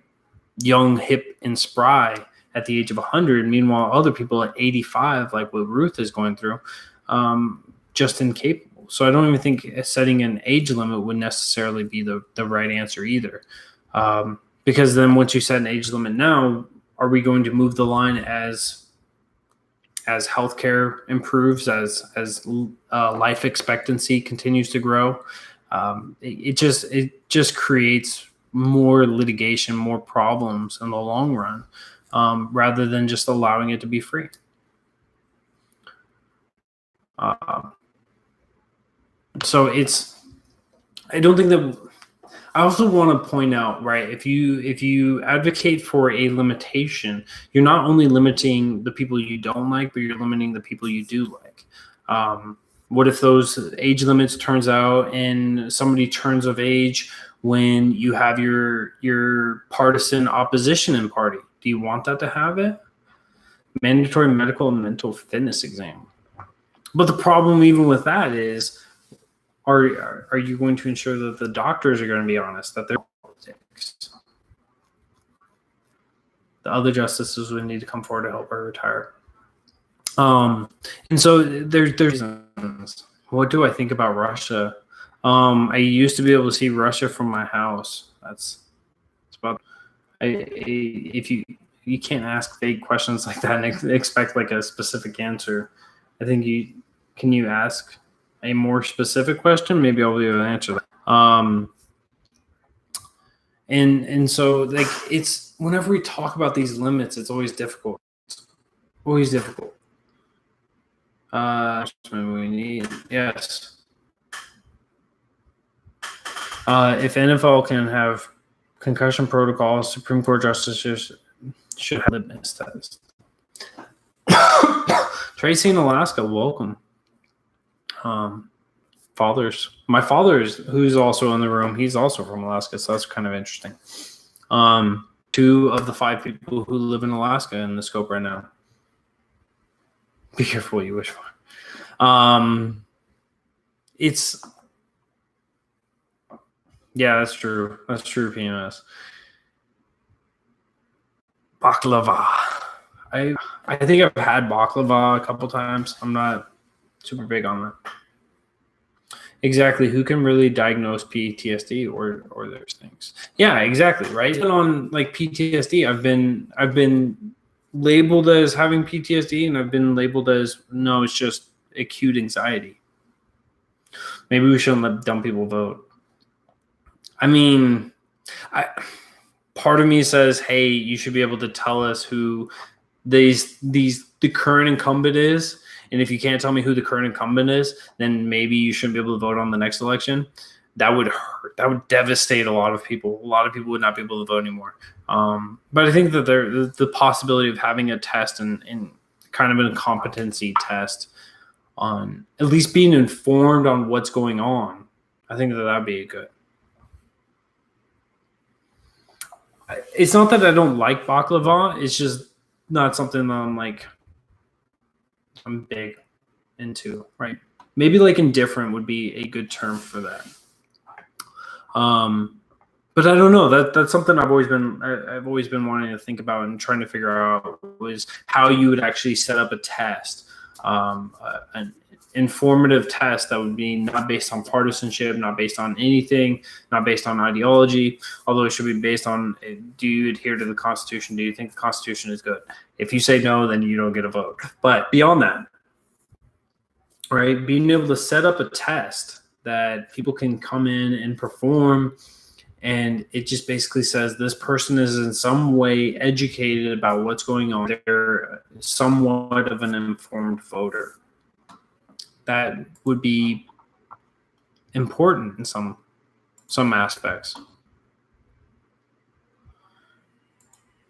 young, hip, and spry at the age of 100. Meanwhile, other people at 85, like what Ruth is going through, just incapable. So I don't even think setting an age limit would necessarily be the right answer either. Because then once you set an age limit now, are we going to move the line as healthcare improves, as life expectancy continues to grow? It just creates more litigation, more problems in the long run, rather than just allowing it to be free. So I don't think that. I also want to point out, right, if you advocate for a limitation, you're not only limiting the people you don't like, but you're limiting the people you do like. What if those age limits turns out and somebody turns of age when you have your partisan opposition in party? Do you want that to have it? Mandatory medical and mental fitness exam. But the problem even with that is, are you going to ensure that the doctors are going to be honest, that they're politics? The other justices would need to come forward to help her retire. And so there's reasons. What do I think about Russia? I used to be able to see Russia from my house. That's about. If you can't ask vague questions like that and expect like a specific answer. I think can you ask a more specific question? Maybe I'll be able to answer that. And so like it's whenever we talk about these limits, it's always difficult. Always difficult. We need yes. If NFL can have concussion protocols, Supreme Court justices should have litmus test. Tracy in Alaska, welcome. My father's, who's also in the room, he's also from Alaska, so that's kind of interesting. 2 of the 5 people who live in Alaska in the scope right now. Be careful what you wish for. That's true. That's true, PMS. Baklava. I think I've had baklava a couple times. I'm not super big on that. Exactly. Who can really diagnose PTSD or those things? Yeah, exactly. Right. Even on like PTSD, I've been labeled as having PTSD, and I've been labeled as no, it's just acute anxiety. Maybe we shouldn't let dumb people vote. I mean, part of me says, hey, you should be able to tell us who the current incumbent is. And if you can't tell me who the current incumbent is, then maybe you shouldn't be able to vote on the next election. That would hurt. That would devastate a lot of people. A lot of people would not be able to vote anymore. But I think that the possibility of having a test and kind of a competency test on at least being informed on what's going on, I think that that'd be good. It's not that I don't like baklava. It's just not something that I'm big into, right? Maybe like indifferent would be a good term for that. But I don't know. That's something I've always been wanting to think about and trying to figure out was how you would actually set up a test, an informative test that would be not based on partisanship, not based on anything, not based on ideology, although it should be based on, do you adhere to the Constitution? Do you think the Constitution is good? If you say no, then you don't get a vote. But beyond that, right, being able to set up a test that people can come in and perform, and it just basically says this person is in some way educated about what's going on. They're somewhat of an informed voter. That would be important in some aspects.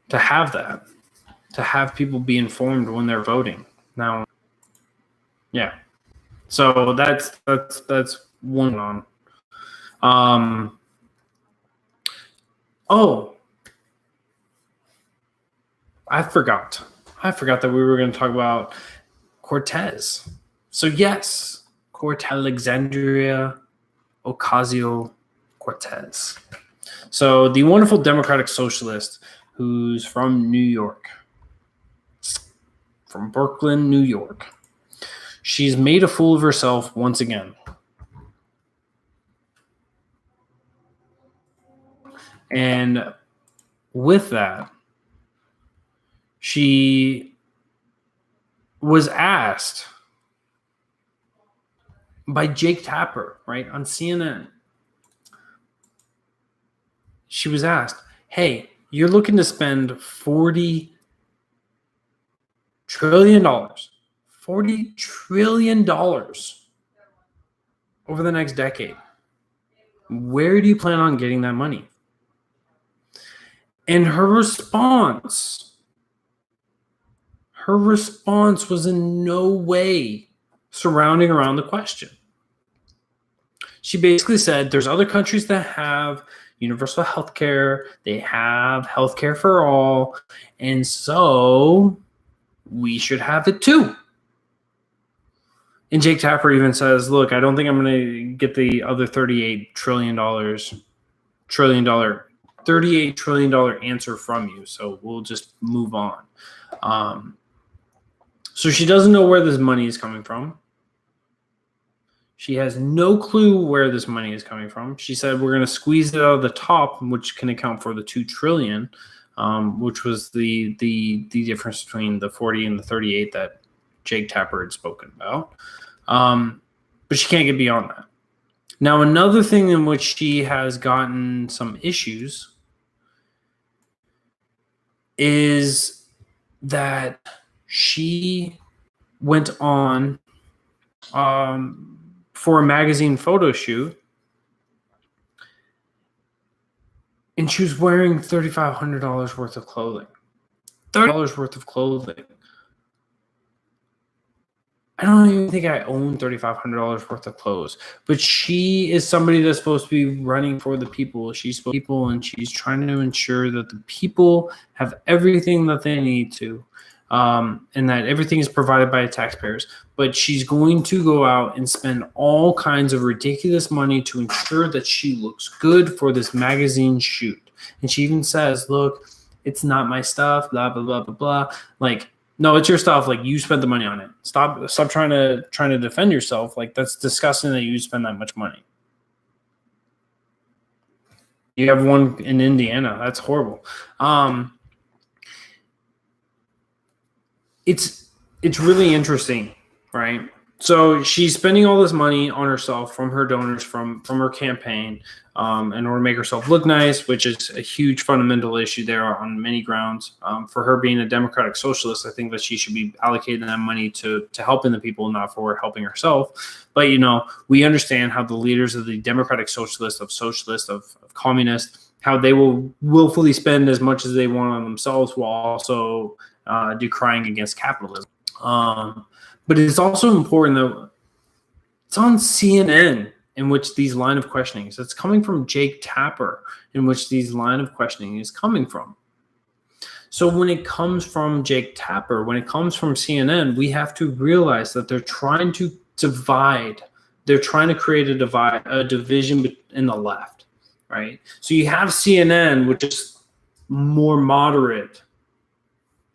To have that, to have people be informed when they're voting. Now, yeah. So that's one on. Oh, I forgot that we were going to talk about Cortez. So yes, Alexandria Ocasio-Cortez. So the wonderful Democratic Socialist who's from New York, from Brooklyn, New York. She's made a fool of herself once again. And with that, she was asked by Jake Tapper, right, on CNN. She was asked, hey, you're looking to spend $40 trillion. $40 trillion over the next decade. Where do you plan on getting that money? And her response was in no way surrounding around the question. She basically said there's other countries that have universal health care. They have health care for all. And so we should have it too. And Jake Tapper even says, look, I don't think I'm going to get the other $38 trillion answer from you. So we'll just move on. So she doesn't know where this money is coming from. She has no clue where this money is coming from. She said we're going to squeeze it out of the top, which can account for the $2 trillion, which was the difference between the 40 and the 38 that Jake Tapper had spoken about. But she can't get beyond that. Now, another thing in which she has gotten some issues is that she went on for a magazine photo shoot, and she was wearing $3,500 worth of clothing. $30 worth of clothing. I don't even think I own $3,500 worth of clothes, but she is somebody that's supposed to be running for the people. She's for people, and she's trying to ensure that the people have everything that they need to, and that everything is provided by taxpayers. But she's going to go out and spend all kinds of ridiculous money to ensure that she looks good for this magazine shoot. And she even says, look, it's not my stuff, blah, blah, blah, blah, blah. Like, no, it's your stuff. Like, you spent the money on it. Stop trying to defend yourself. Like, that's disgusting that you spend that much money. You have one in Indiana. That's horrible. It's really interesting, right? So she's spending all this money on herself from her donors, from her campaign, in order to make herself look nice, which is a huge fundamental issue there on many grounds. For her being a Democratic Socialist, I think that she should be allocating that money to helping the people, not for helping herself. But, you know, we understand how the leaders of the Democratic Socialists, of communists, how they will willfully spend as much as they want on themselves while also decrying against capitalism. But it's also important that it's on CNN in which these line of questionings. It's coming from Jake Tapper in which these line of questioning is coming from. So when it comes from Jake Tapper, when it comes from CNN, we have to realize that they're trying to divide. They're trying to create a division in the left, right? So you have CNN, which is more moderate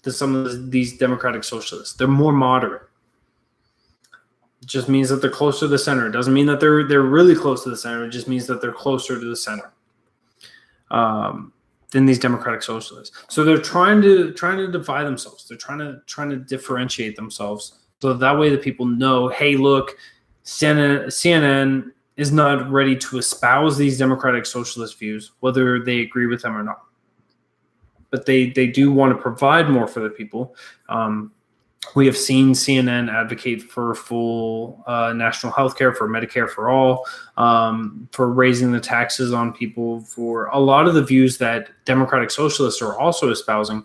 than some of these Democratic Socialists. They're more moderate. It just means that they're closer to the center. It doesn't mean that they're really close to the center. It just means that they're closer to the center than these Democratic Socialists. So they're trying to divide themselves. They're trying to differentiate themselves so that way the people know, hey, look, CNN is not ready to espouse these democratic socialist views, whether they agree with them or not. But they do want to provide more for the people. We have seen CNN advocate for full national health care, for Medicare for all, for raising the taxes on people, for a lot of the views that democratic socialists are also espousing.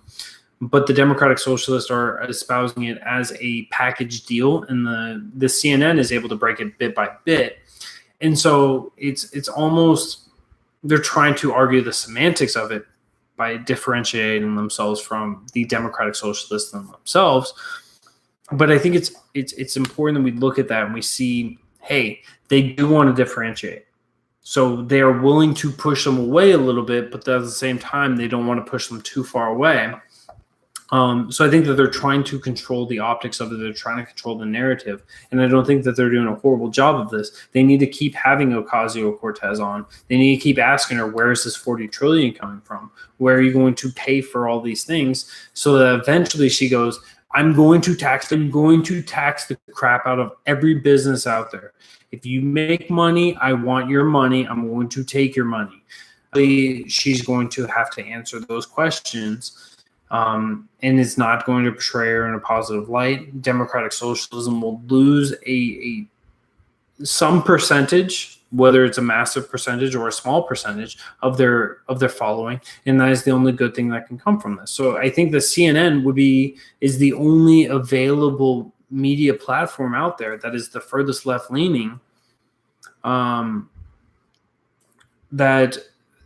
But the democratic socialists are espousing it as a package deal, and the CNN is able to break it bit by bit. And so it's almost, they're trying to argue the semantics of it by differentiating themselves from the democratic socialists themselves. But I think it's important that we look at that and we see, hey, they do want to differentiate. So they are willing to push them away a little bit, but at the same time, they don't want to push them too far away. So I think that they're trying to control the optics of it. They're trying to control the narrative. And I don't think that they're doing a horrible job of this. They need to keep having Ocasio-Cortez on. They need to keep asking her, where is this $40 trillion coming from? Where are you going to pay for all these things? So that eventually she goes, I'm going to tax the crap out of every business out there. If you make money, I want your money. I'm going to take your money. She's going to have to answer those questions. And it's not going to portray her in a positive light. Democratic socialism will lose some percentage, whether it's a massive percentage or a small percentage of their following, and that is the only good thing that can come from this. So I think the CNN is the only available media platform out there that is the furthest left leaning. That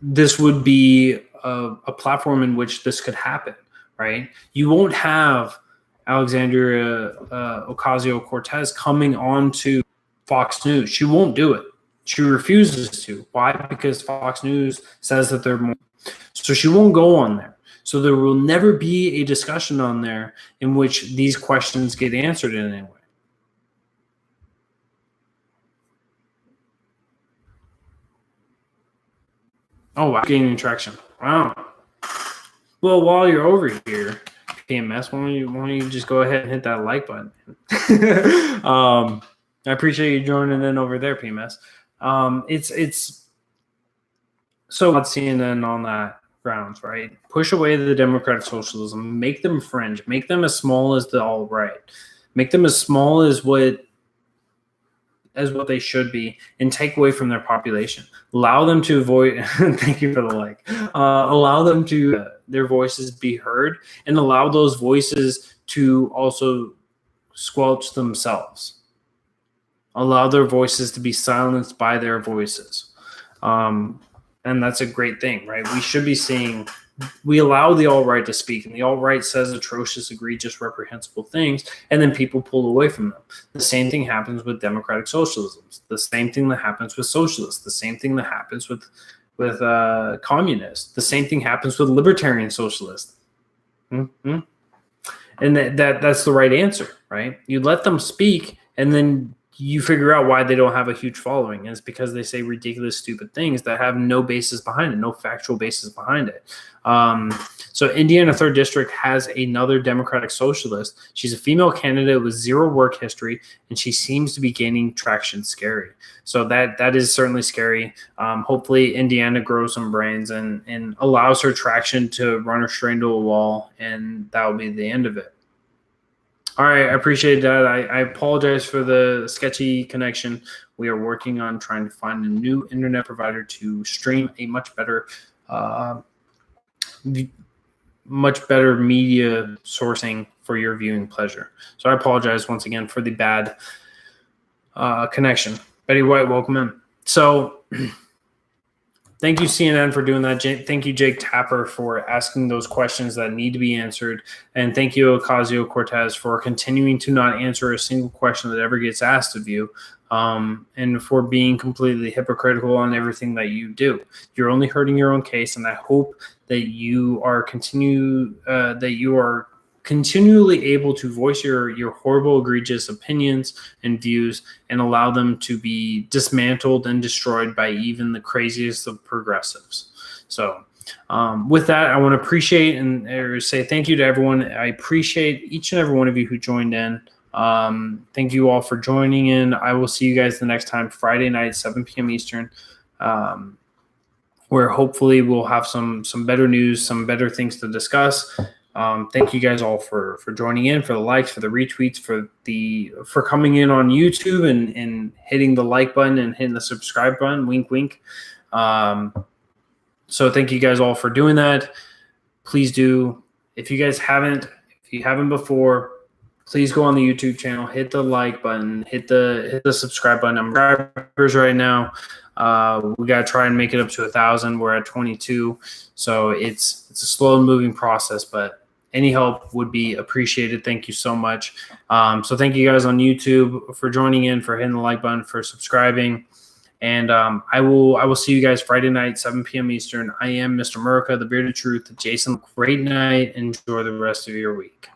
this would be a platform in which this could happen. Right? You won't have Alexandria Ocasio-Cortez coming on to Fox News. She won't do it. She refuses to. Why? Because Fox News says that they're more. So she won't go on there. So there will never be a discussion on there in which these questions get answered in any way. Oh, wow. Gaining traction. Wow. Well, while you're over here, PMS, why don't you just go ahead and hit that like button? I appreciate you joining in over there, PMS. It's so about CNN on that grounds, right? Push away the democratic socialism, make them fringe, make them as small as the alt-right, make them as small as what they should be, and take away from their population. Allow them to avoid. Thank you for the like. Allow them to their voices be heard, and allow those voices to also squelch themselves. Allow their voices to be silenced by their voices, and that's a great thing, right? We should be seeing. We allow the alt-right to speak, and the alt-right says atrocious, egregious, reprehensible things, and then people pull away from them. The same thing happens with democratic socialism. The same thing that happens with socialists. The same thing that happens with communists. The same thing happens with libertarian socialists. Mm-hmm. And that's the right answer, right? You let them speak, and then you figure out why they don't have a huge following. And it's because they say ridiculous, stupid things that have no basis behind it, no factual basis behind it. So Indiana 3rd District has another Democratic socialist. She's a female candidate with zero work history, and she seems to be gaining traction. Scary. So that is certainly scary. Hopefully Indiana grows some brains and allows her traction to run her straight into a wall, and that will be the end of it. All right, I appreciate that. I apologize for the sketchy connection. We are working on trying to find a new internet provider to stream a much better media sourcing for your viewing pleasure. So I apologize once again for the bad connection. Betty White, welcome in. So thank you, CNN, for doing that. Thank you, Jake Tapper, for asking those questions that need to be answered. And thank you, Ocasio-Cortez, for continuing to not answer a single question that ever gets asked of you, and for being completely hypocritical on everything that you do. You're only hurting your own case, and I hope that you are continually able to voice your horrible, egregious opinions and views, and allow them to be dismantled and destroyed by even the craziest of progressives. So with that, I want to appreciate and say thank you to everyone. I appreciate each and every one of you who joined in. Thank you all for joining in. I will see you guys the next time, Friday night, 7 p.m. Eastern, where hopefully we'll have some better news, some better things to discuss. Thank you guys all for joining in, for the likes, for the retweets, for coming in on YouTube and hitting the like button and hitting the subscribe button. Wink, wink. So thank you guys all for doing that. Please do. If you haven't before, please go on the YouTube channel, hit the like button, hit the subscribe button. I'm subscribers right now. We got to try and make it up to 1,000. We're at 22. So it's a slow moving process, but any help would be appreciated. Thank you so much. So thank you guys on YouTube for joining in, for hitting the like button, for subscribing. And I will see you guys Friday night, 7 p.m. Eastern. I am Mr. Murica, the Bearded Truth. Jason, great night. Enjoy the rest of your week.